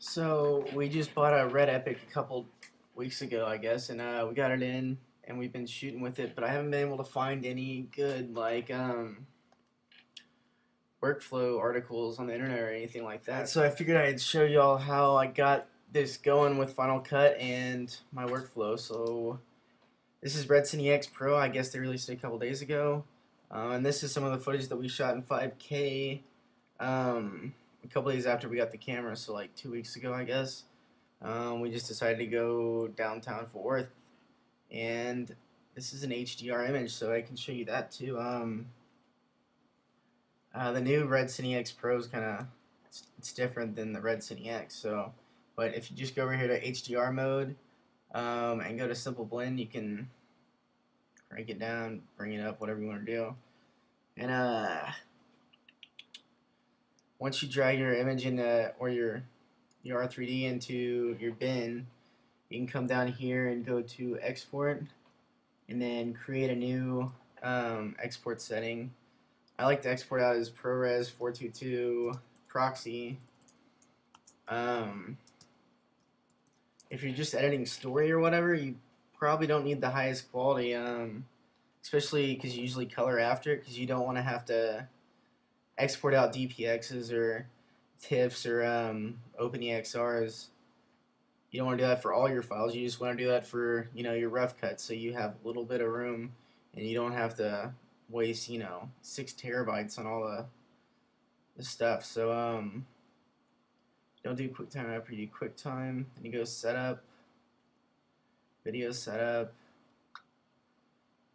So we just bought a Red Epic a couple weeks ago, I guess, and we got it in, and we've been shooting with it, but I haven't been able to find any good workflow articles on the internet or anything like that. So I figured I'd show y'all how I got this going with Final Cut and my workflow. So this is RedCine X Pro. I guess they released it a couple days ago, and this is some of the footage that we shot in 5K. A couple days after we got the camera, so like 2 weeks ago, I guess. We just decided to go downtown Fort Worth, and this is an HDR image, so I can show you that too. The new RedCine X Pro is kind of it's different than the RedCine X. So, but if you just go over here to HDR mode and go to Simple Blend, you can crank it down, bring it up, whatever you want to do, and once you drag your image into or your R3D into your bin, you can come down here and go to export and then create a new export setting. I like to export out as ProRes 422 proxy. If you're just editing story or whatever, you probably don't need the highest quality, especially because you usually color after it, because you don't want to have to export out DPXs or TIFFs or OpenEXRs. You don't want to do that for all your files. You just want to do that for your rough cuts, so you have a little bit of room and you don't have to waste 6 terabytes on all the stuff. So don't do QuickTime after you do QuickTime. Then you go Setup, Video Setup,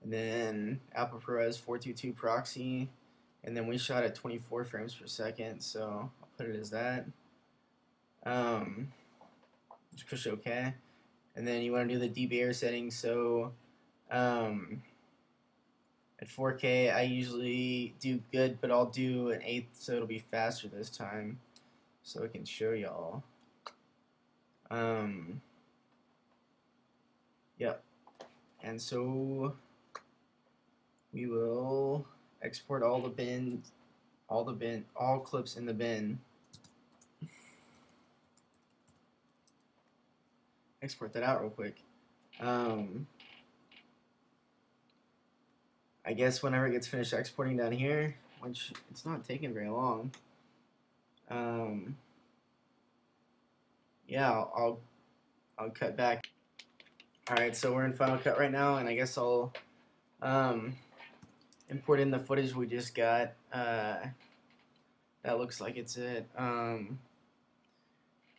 and then Apple ProRes 422 proxy. And then we shot at 24 frames per second, so I'll put it as that. Just push OK. And then you want to do the debayer settings. So at 4K, I usually do good, but I'll do an 1/8 so it'll be faster this time, so I can show y'all. Yep. And so we will export all clips in the bin. Export that out real quick. I guess whenever it gets finished exporting down here, which it's not taking very long. Yeah, I'll cut back. Alright, so we're in Final Cut right now, and I guess I'll import in the footage we just got. That looks like it's it. I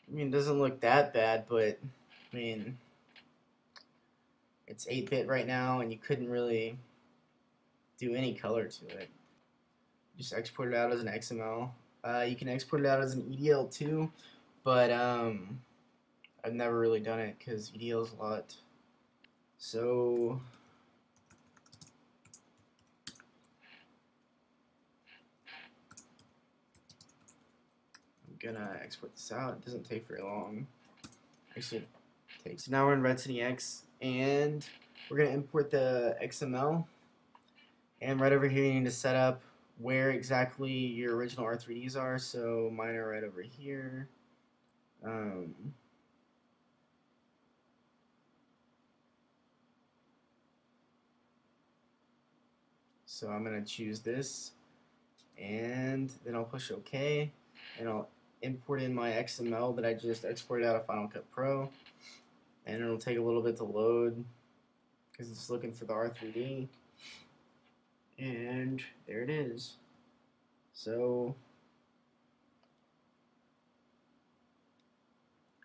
mean, it doesn't look that bad, but I mean, it's 8-bit right now, and you couldn't really do any color to it. Just export it out as an XML. You can export it out as an EDL too, but I've never really done it because EDL is a lot. So I'm gonna export this out. It doesn't take very long. Actually, it takes. So now we're in RedCine X, and we're gonna import the XML. And right over here, you need to set up where exactly your original R3Ds are. So mine are right over here. So I'm going to choose this, and then I'll push OK, and I'll import in my XML that I just exported out of Final Cut Pro, and it'll take a little bit to load because it's looking for the R3D, and there it is. So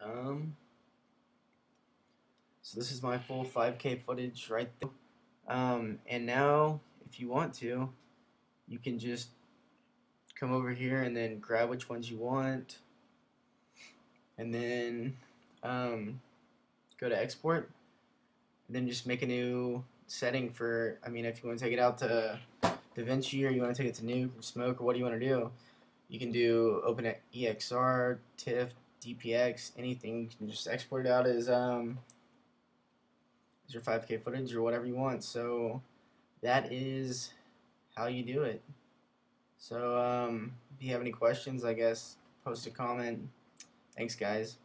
so this is my full 5K footage right there. And now, if you want to, you can just come over here and then grab which ones you want, and then go to export, and then just make a new setting for, I mean, if you want to take it out to DaVinci or you want to take it to Nuke or Smoke or what do you want to do, you can do OpenEXR, TIFF, DPX, anything. You can just export it out as your 5K footage or whatever you want. So that is how you do it. So if you have any questions, I guess post a comment. Thanks, guys.